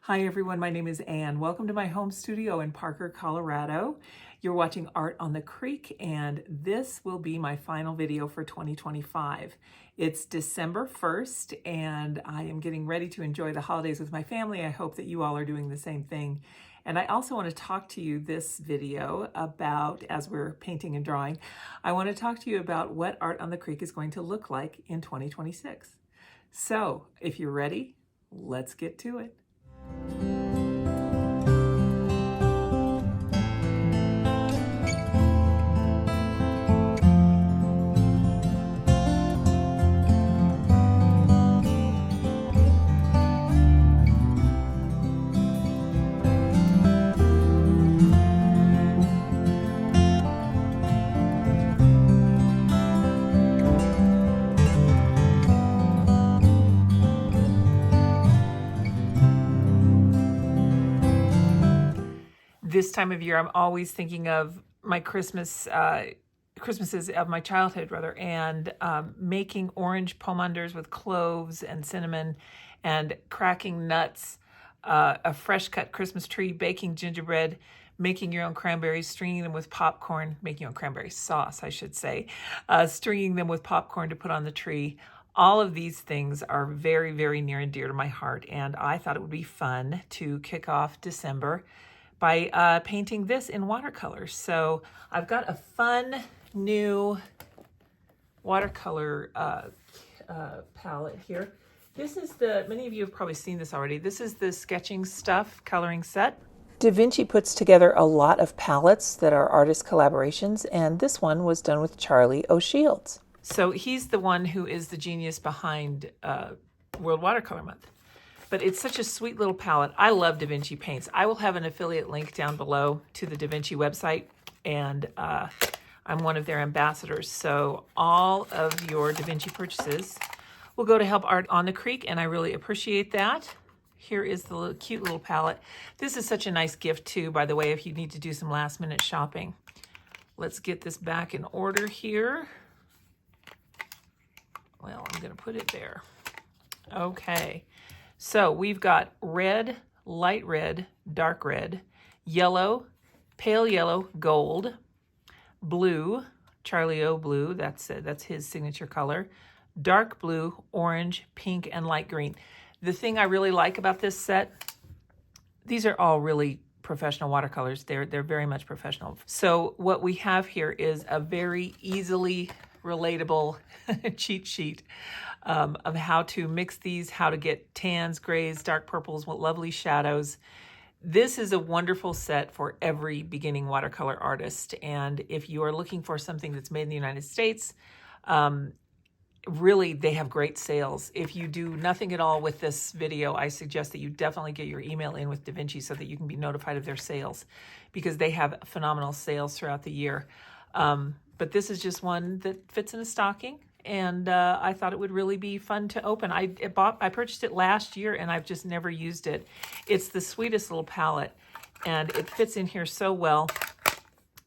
Hi everyone, my name is Anne. Welcome to my home studio in Parker, Colorado. You're watching Art on the Creek, and this will be my final video for 2025. It's December 1st, and I am getting ready to enjoy the holidays with my family. I hope that you all are doing the same thing. And I also want to talk to you this video about, as we're painting and drawing, I want to talk to you about what Art on the Creek is going to look like in 2026. So, if you're ready, let's get to it. This time of year, I'm always thinking of my Christmases of my childhood, rather, and making orange pomanders with cloves and cinnamon, and cracking nuts, a fresh cut Christmas tree, baking gingerbread, making your own cranberries, stringing them with popcorn, making your own cranberry sauce, I should say, stringing them with popcorn to put on the tree. All of these things are very, very near and dear to my heart, and I thought it would be fun to kick off December by painting this in watercolors. So I've got a fun new watercolor palette here. This is many of you have probably seen this already. This is the Sketching Stuff coloring set. DaVinci puts together a lot of palettes that are artist collaborations, and this one was done with Charlie O'Shields. So he's the one who is the genius behind World Watercolor Month. But it's such a sweet little palette. I love DaVinci paints. I will have an affiliate link down below to the DaVinci website, and I'm one of their ambassadors. So all of your DaVinci purchases will go to help Art on the Creek, and I really appreciate that. Here is the cute little palette. This is such a nice gift too, by the way, if you need to do some last minute shopping. Let's get this back in order here. Well, I'm gonna put it there. Okay. So we've got red, light red, dark red, yellow, pale yellow, gold, blue, Charlie O blue, that's his signature color, dark blue, orange, pink, and light green. The thing I really like about this set, these are all really professional watercolors. They're very much professional. So what we have here is a very easily relatable cheat sheet of how to mix these, how to get tans, grays, dark purples, lovely shadows. This is a wonderful set for every beginning watercolor artist. And if you are looking for something that's made in the United States, really, they have great sales. If you do nothing at all with this video, I suggest that you definitely get your email in with DaVinci so that you can be notified of their sales, because they have phenomenal sales throughout the year. But this is just one that fits in a stocking, and I thought it would really be fun to open. I purchased it last year, and I've just never used it. It's the sweetest little palette, and it fits in here so well.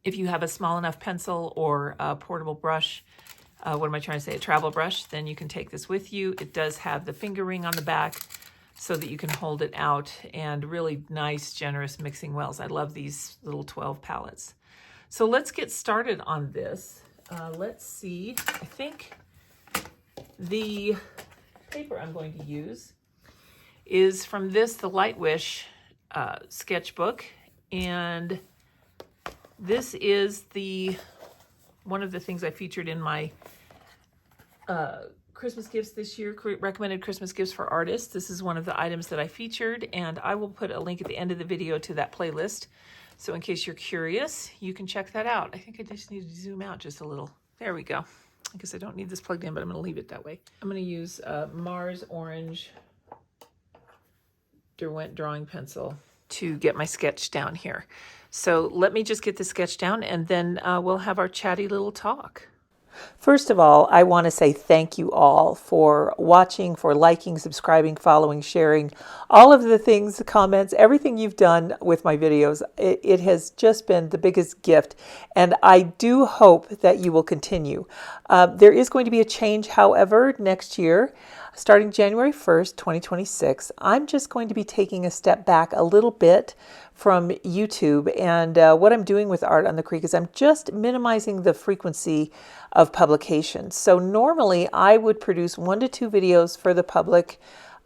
If you have a small enough pencil or a portable brush, what am I trying to say, a travel brush, then you can take this with you. It does have the finger ring on the back so that you can hold it out, and really nice, generous mixing wells. I love these little 12 palettes. So let's get started on this. Let's see, I think the paper I'm going to use is from the Lightwish sketchbook, and this is one of the things I featured in my Christmas gifts this year, recommended Christmas gifts for artists. This is one of the items that I featured, and I will put a link at the end of the video to that playlist. So in case you're curious, you can check that out. I think I just need to zoom out just a little. There we go. I guess I don't need this plugged in, but I'm going to leave it that way. I'm going to use Mars Orange Derwent drawing pencil to get my sketch down here. So let me just get the sketch down, and then we'll have our chatty little talk. First of all, I want to say thank you all for watching, for liking, subscribing, following, sharing, all of the things, the comments, everything you've done with my videos. It has just been the biggest gift, and I do hope that you will continue. There is going to be a change, however, next year. starting January 1st, 2026, I'm just going to be taking a step back a little bit from YouTube. And what I'm doing with Art on the Creek is I'm just minimizing the frequency of publication. So normally I would produce 1 to 2 videos for the public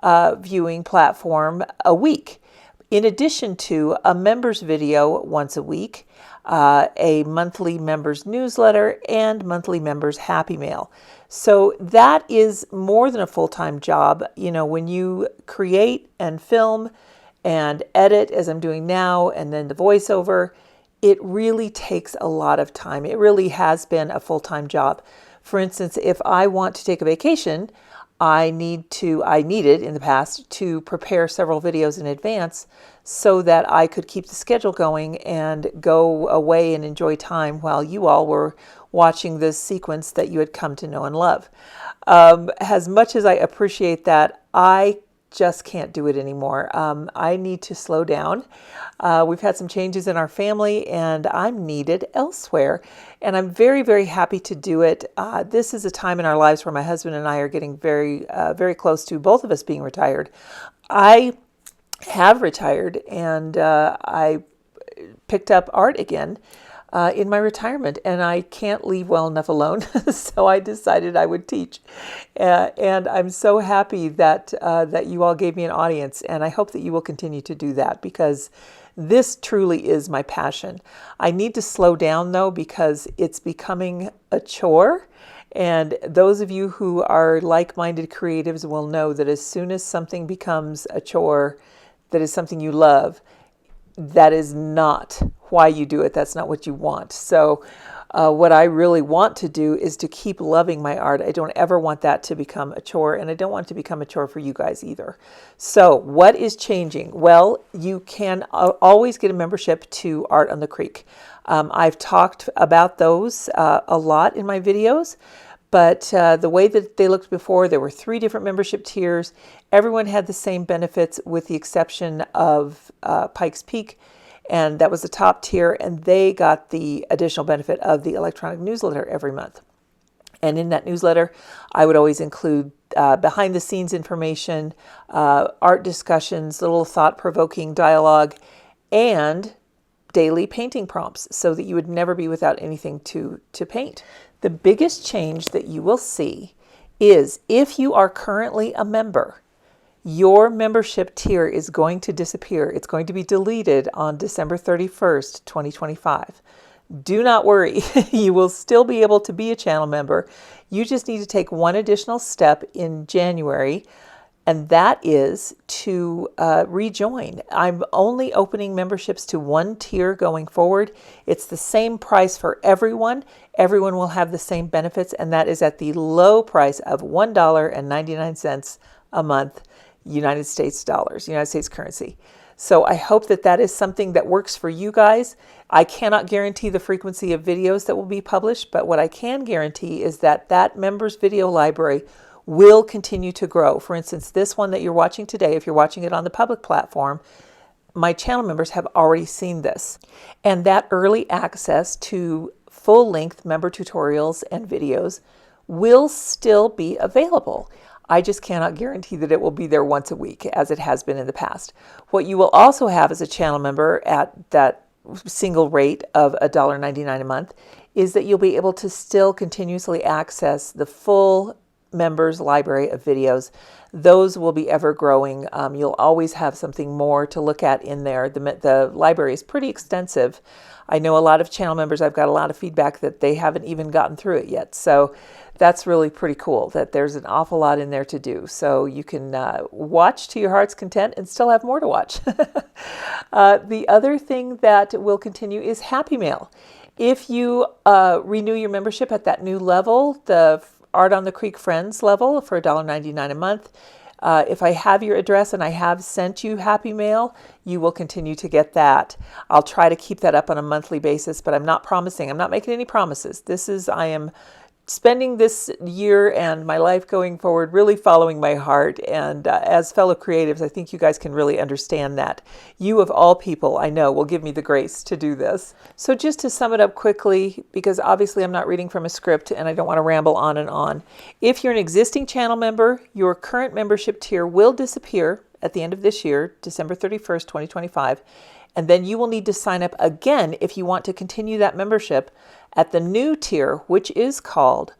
viewing platform a week, in addition to a members video once a week, a monthly members newsletter, and monthly members happy mail. So that is more than a full-time job. You know, when you create and film and edit, as I'm doing now, and then the voiceover, it really takes a lot of time. It really has been a full-time job. For instance, if I want to take a vacation, I needed in the past to prepare several videos in advance so that I could keep the schedule going and go away and enjoy time while you all were watching this sequence that you had come to know and love. As much as I appreciate that, I just can't do it anymore. I need to slow down. We've had some changes in our family and I'm needed elsewhere. And I'm very, very happy to do it. This is a time in our lives where my husband and I are getting very, very close to both of us being retired. I have retired and I picked up art again in my retirement, and I can't leave well enough alone, so I decided I would teach. And I'm so happy that you all gave me an audience, and I hope that you will continue to do that, because this truly is my passion. I need to slow down, though, because it's becoming a chore. And those of you who are like-minded creatives will know that as soon as something becomes a chore that is something you love, that is not why you do it. That's not what you want. So what I really want to do is to keep loving my art. I don't ever want that to become a chore, and I don't want it to become a chore for you guys either. So what is changing? Well, you can always get a membership to Art on the Creek. I've talked about those a lot in my videos. But the way that they looked before, there were 3 different membership tiers. Everyone had the same benefits with the exception of Pikes Peak, and that was the top tier, and they got the additional benefit of the electronic newsletter every month. And in that newsletter, I would always include behind-the-scenes information, art discussions, little thought-provoking dialogue, and daily painting prompts so that you would never be without anything to paint. The biggest change that you will see is if you are currently a member, your membership tier is going to disappear. It's going to be deleted on December 31st, 2025. Do not worry. You will still be able to be a channel member. You just need to take one additional step in January, and that is to rejoin. I'm only opening memberships to 1 tier going forward. It's the same price for everyone. Everyone will have the same benefits, and that is at the low price of $1.99 a month, United States dollars, United States currency. So I hope that that is something that works for you guys. I cannot guarantee the frequency of videos that will be published, but what I can guarantee is that that members video library will continue to grow. For instance, this one that you're watching today, if you're watching it on the public platform, my channel members have already seen this. And that early access to full-length member tutorials and videos will still be available. I just cannot guarantee that it will be there once a week as it has been in the past. What you will also have as a channel member at that single rate of $1.99 a month is that you'll be able to still continuously access the full members library of videos. Those will be ever growing. You'll always have something more to look at in there. The library is pretty extensive. I know a lot of channel members, I've got a lot of feedback that they haven't even gotten through it yet. So that's really pretty cool that there's an awful lot in there to do. So you can watch to your heart's content and still have more to watch. The other thing that will continue is Happy Mail. If you renew your membership at that new level, the Art on the Creek Friends level for $1.99 a month, if I have your address and I have sent you Happy Mail, you will continue to get that. I'll try to keep that up on a monthly basis, but I'm not promising. I'm not making any promises. I am spending this year and my life going forward really following my heart. And as fellow creatives, I think you guys can really understand that. You of all people, I know, will give me the grace to do this. So just to sum it up quickly, because obviously I'm not reading from a script and I don't want to ramble on and on. If you're an existing channel member, your current membership tier will disappear at the end of this year, December 31st, 2025. And then you will need to sign up again if you want to continue that membership at the new tier, which is called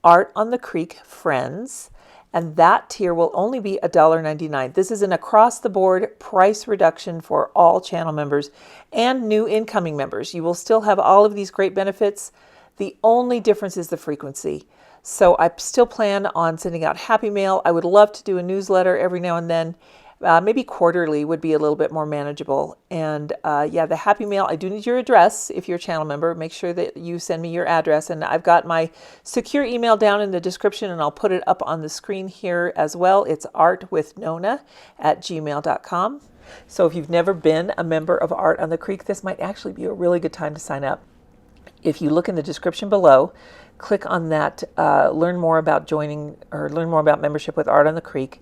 Art on the Creek Friends. And that tier will only be $1.99. This is an across-the-board price reduction for all channel members and new incoming members. You will still have all of these great benefits. The only difference is the frequency. So I still plan on sending out Happy Mail. I would love to do a newsletter every now and then. Maybe quarterly would be a little bit more manageable. And yeah, the Happy Mail, I do need your address if you're a channel member. Make sure that you send me your address. And I've got my secure email down in the description, and I'll put it up on the screen here as well. It's artwithnona@gmail.com. So if you've never been a member of Art on the Creek, this might actually be a really good time to sign up. If you look in the description below, click on that learn more about joining or learn more about membership with Art on the Creek.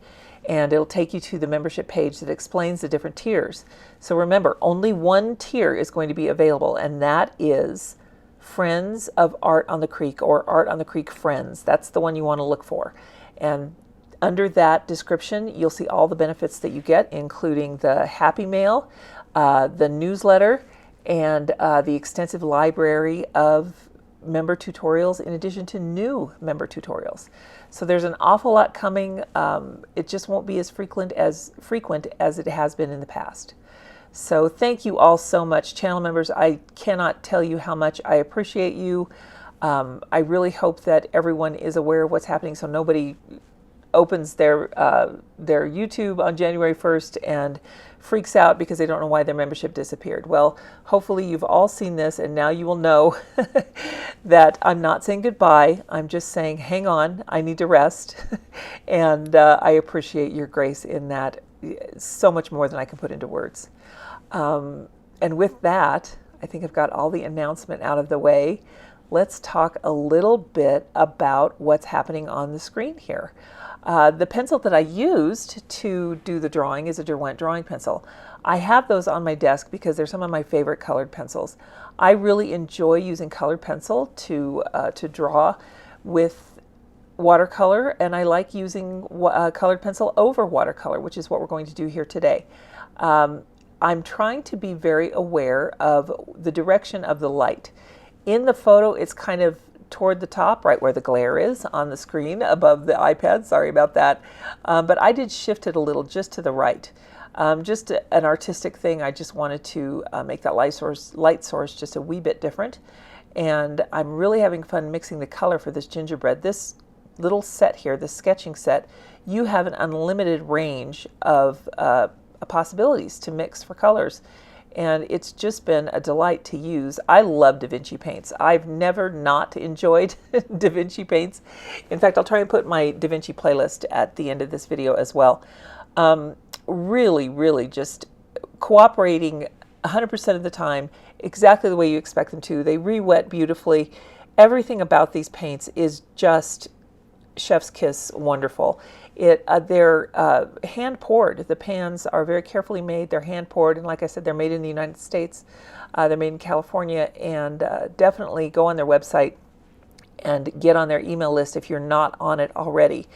And it'll take you to the membership page that explains the different tiers. So remember, only one tier is going to be available, and that is Friends of Art on the Creek, or Art on the Creek Friends. That's the one you want to look for. And under that description, you'll see all the benefits that you get, including the Happy Mail, the newsletter, and the extensive library of member tutorials in addition to new member tutorials. So there's an awful lot coming. It just won't be as frequent as it has been in the past. So thank you all so much, channel members. I cannot tell you how much I appreciate you. I really hope that everyone is aware of what's happening, so nobody opens their YouTube on January 1st and freaks out because they don't know why their membership disappeared. Well, hopefully you've all seen this, and now you will know that I'm not saying goodbye. I'm just saying, hang on, I need to rest. And I appreciate your grace in that so much more than I can put into words. And with that, I think I've got all the announcement out of the way. Let's talk a little bit about what's happening on the screen here. The pencil that I used to do the drawing is a Derwent drawing pencil. I have those on my desk because they're some of my favorite colored pencils. I really enjoy using colored pencil to draw with watercolor, and I like using colored pencil over watercolor, which is what we're going to do here today. I'm trying to be very aware of the direction of the light. In the photo, it's kind of toward the top, right where the glare is on the screen above the iPad. Sorry about that. But I did shift it a little just to the right. Just an artistic thing. I just wanted to make that light source just a wee bit different. And I'm really having fun mixing the color for this gingerbread. This little set here, the sketching set, you have an unlimited range of possibilities to mix for colors. And it's just been a delight to use. I love DaVinci paints. I've never not enjoyed DaVinci paints. In fact, I'll try and put my DaVinci playlist at the end of this video as well. Really just cooperating 100% of the time, exactly the way you expect them to. They re-wet beautifully. Everything about these paints is just chef's kiss wonderful. They're hand poured. The pans are very carefully made. They're hand poured, and like I said, they're made in the United States. They're made in California, and definitely go on their website and get on their email list if you're not on it already,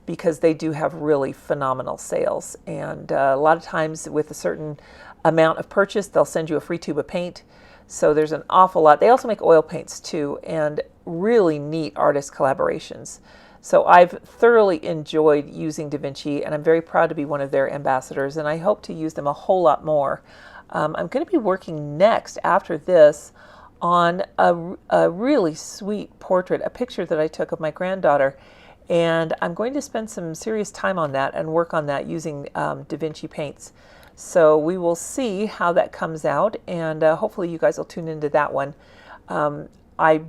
because they do have really phenomenal sales. And a lot of times with a certain amount of purchase, they'll send you a free tube of paint. So there's an awful lot. They also make oil paints too, and really neat artist collaborations. So I've thoroughly enjoyed using DaVinci, and I'm very proud to be one of their ambassadors, and I hope to use them a whole lot more. I'm going to be working next, after this, on a really sweet portrait, a picture that I took of my granddaughter, and I'm going to spend some serious time on that and work on that using DaVinci paints. So we will see how that comes out, and hopefully you guys will tune into that one. I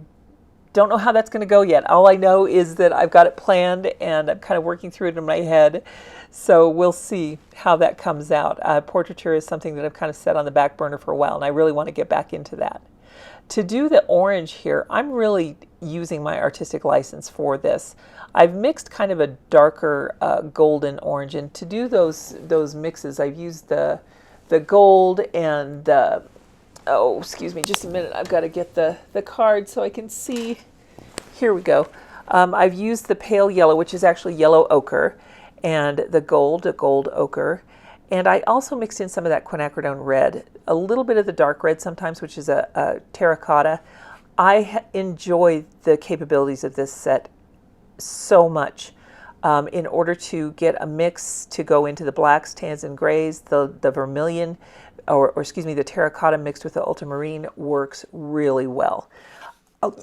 don't know how that's going to go yet. All I know is that I've got it planned, and I'm kind of working through it in my head. So we'll see how that comes out. Portraiture is something that I've kind of set on the back burner for a while, and I really want to get back into that. To do the orange here, I'm really using my artistic license for this. I've mixed kind of a darker golden orange, and to do those mixes, I've used the gold and the, oh, excuse me, just a minute. I've got to get the card so I can see. Here we go. I've used the pale yellow, which is actually yellow ochre, and the gold, a gold ochre. And I also mixed in some of that quinacridone red, a little bit of the dark red sometimes, which is a terracotta. I enjoy the capabilities of this set so much. In order to get a mix to go into the blacks, tans, and grays, the vermilion, or excuse me, the terracotta mixed with the ultramarine works really well.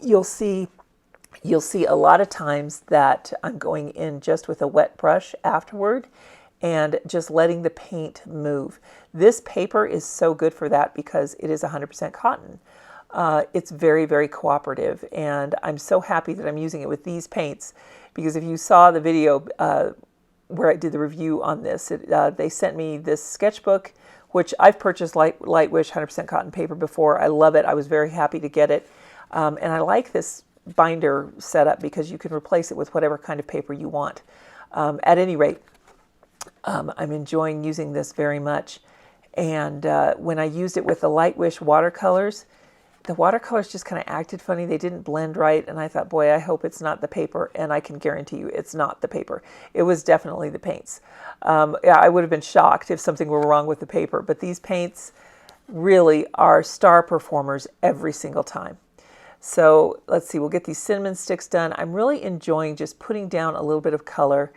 You'll see a lot of times that I'm going in just with a wet brush afterward and just letting the paint move. This paper is so good for that because it is 100% cotton. It's very, very cooperative, and I'm so happy that I'm using it with these paints, because if you saw the video where I did the review on this, they sent me this sketchbook, which I've purchased Lightwish 100% cotton paper before. I love it. I was very happy to get it, and I like this binder setup because you can replace it with whatever kind of paper you want. At any rate, I'm enjoying using this very much. And when I used it with the Lightwish watercolors, the watercolors just kind of acted funny. They didn't blend right, and I thought, boy, I hope it's not the paper, and I can guarantee you it's not the paper. It was definitely the paints. Yeah, I would have been shocked if something were wrong with the paper, but these paints really are star performers every single time. So let's see, we'll get these cinnamon sticks done. I'm really enjoying just putting down a little bit of color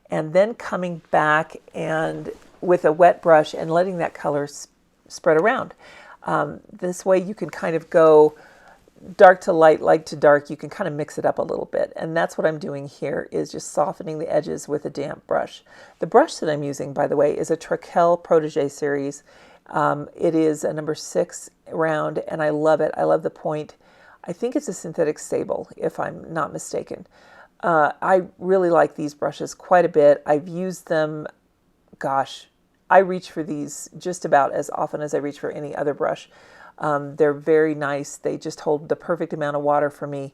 and then coming back and with a wet brush and letting that color spread around. This way you can kind of go dark to light, light to dark. You can kind of mix it up a little bit. And that's what I'm doing here, is just softening the edges with a damp brush. The brush that I'm using, by the way, is a Trekell Protege series. It is a number 6 round, and I love it. I love the point. I think it's a synthetic sable, if I'm not mistaken. I really like these brushes quite a bit. I've used them, gosh, I reach for these just about as often as I reach for any other brush. They're very nice. They just hold the perfect amount of water for me.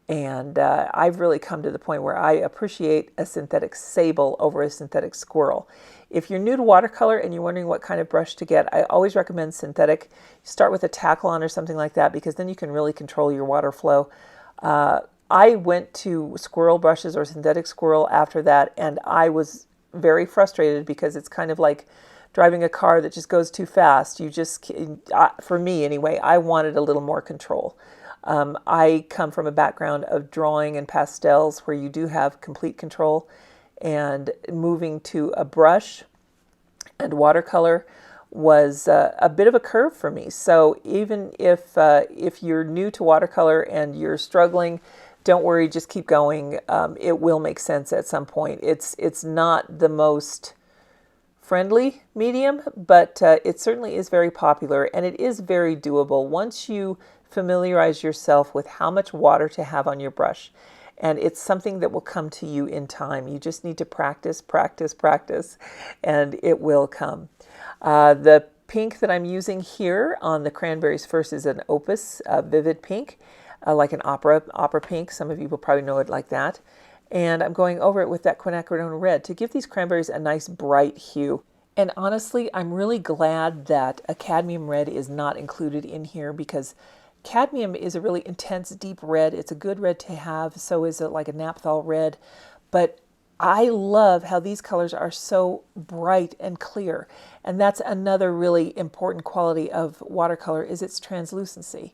And I've really come to the point where I appreciate a synthetic sable over a synthetic squirrel. If you're new to watercolor and you're wondering what kind of brush to get, I always recommend synthetic. Start with a Taklon or something like that, because then you can really control your water flow. I went to squirrel brushes or synthetic squirrel after that, and I was very frustrated because it's kind of like driving a car that just goes too fast. You just, for me anyway, I wanted a little more control. I come from a background of drawing and pastels where you do have complete control, and moving to a brush and watercolor was a bit of a curve for me. So even if you're new to watercolor and you're struggling, don't worry, just keep going. It will make sense at some point. It's not the most friendly medium, but it certainly is very popular, and it is very doable once you familiarize yourself with how much water to have on your brush. And it's something that will come to you in time. You just need to practice, practice, practice, and it will come. The pink that I'm using here on the Cranberries First is an Opus Vivid Pink, like an opera pink. Some of you will probably know it like that. And I'm going over it with that quinacridone red to give these cranberries a nice bright hue. And honestly, I'm really glad that a cadmium red is not included in here, because cadmium is a really intense, deep red. It's a good red to have. So is it like a naphthol red. But I love how these colors are so bright and clear. And that's another really important quality of watercolor, is its translucency.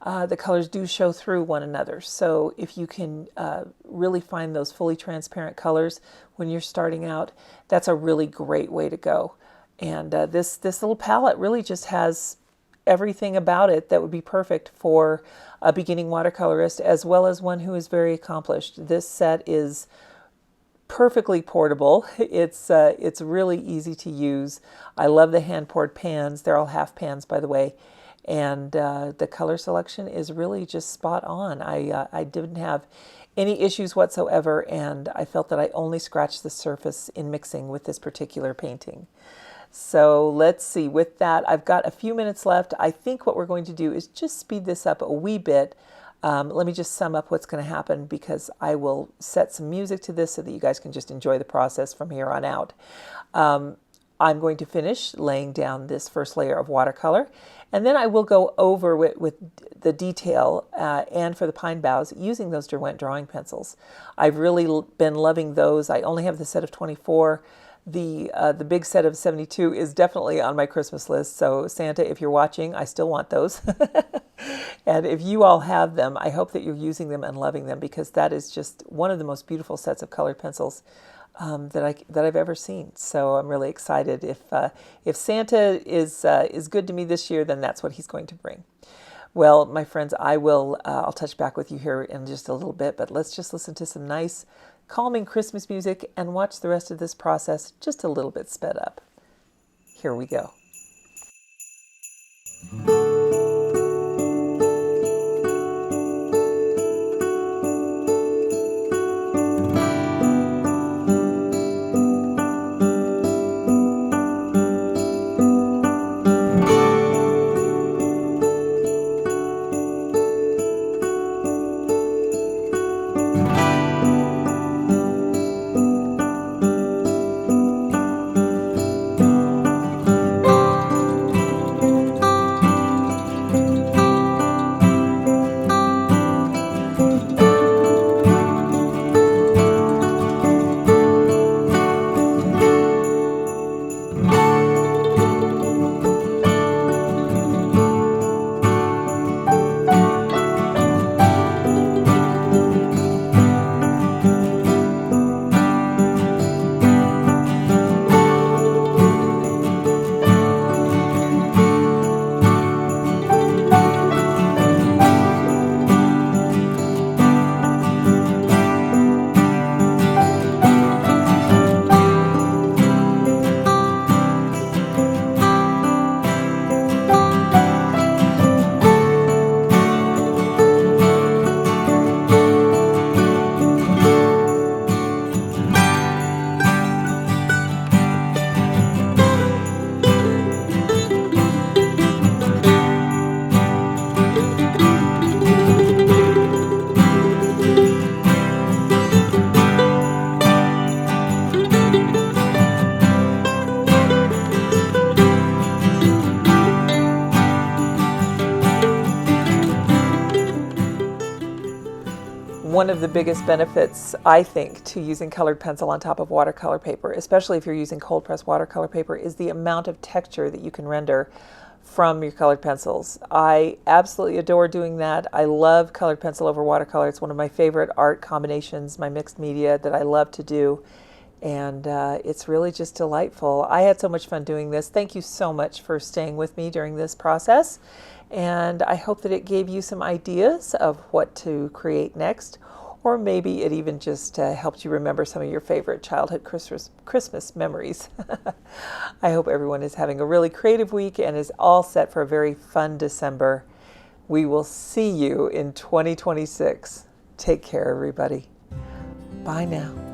The colors do show through one another. So if you can really find those fully transparent colors when you're starting out, that's a really great way to go. And this little palette really just has everything about it that would be perfect for a beginning watercolorist, as well as one who is very accomplished. This set is perfectly portable. It's really easy to use. I love the hand-poured pans. They're all half pans, by the way. And the color selection is really just spot on. I didn't have any issues whatsoever, and I felt that I only scratched the surface in mixing with this particular painting. So let's see, with that, I've got a few minutes left. I think what we're going to do is just speed this up a wee bit. Let me just sum up what's going to happen, because I will set some music to this so that you guys can just enjoy the process from here on out. I'm going to finish laying down this first layer of watercolor, and then I will go over with the detail and for the pine boughs using those Derwent drawing pencils. I've really been loving those. I only have the set of 24. The big set of 72 is definitely on my Christmas list. So Santa, if you're watching, I still want those. And if you all have them, I hope that you're using them and loving them, because that is just one of the most beautiful sets of colored pencils that I've ever seen. So I'm really excited. If Santa is good to me this year, then that's what he's going to bring. Well, my friends, I'll touch back with you here in just a little bit, but let's just listen to some nice, calming Christmas music and watch the rest of this process just a little bit sped up. Here we go. One of the biggest benefits, I think, to using colored pencil on top of watercolor paper, especially if you're using cold press watercolor paper, is the amount of texture that you can render from your colored pencils. I absolutely adore doing that. I love colored pencil over watercolor. It's one of my favorite art combinations, my mixed media that I love to do. And it's really just delightful. I had so much fun doing this. Thank you so much for staying with me during this process. And I hope that it gave you some ideas of what to create next, or maybe it even just helped you remember some of your favorite childhood Christmas memories. I hope everyone is having a really creative week and is all set for a very fun December. We will see you in 2026. Take care, everybody. Bye now.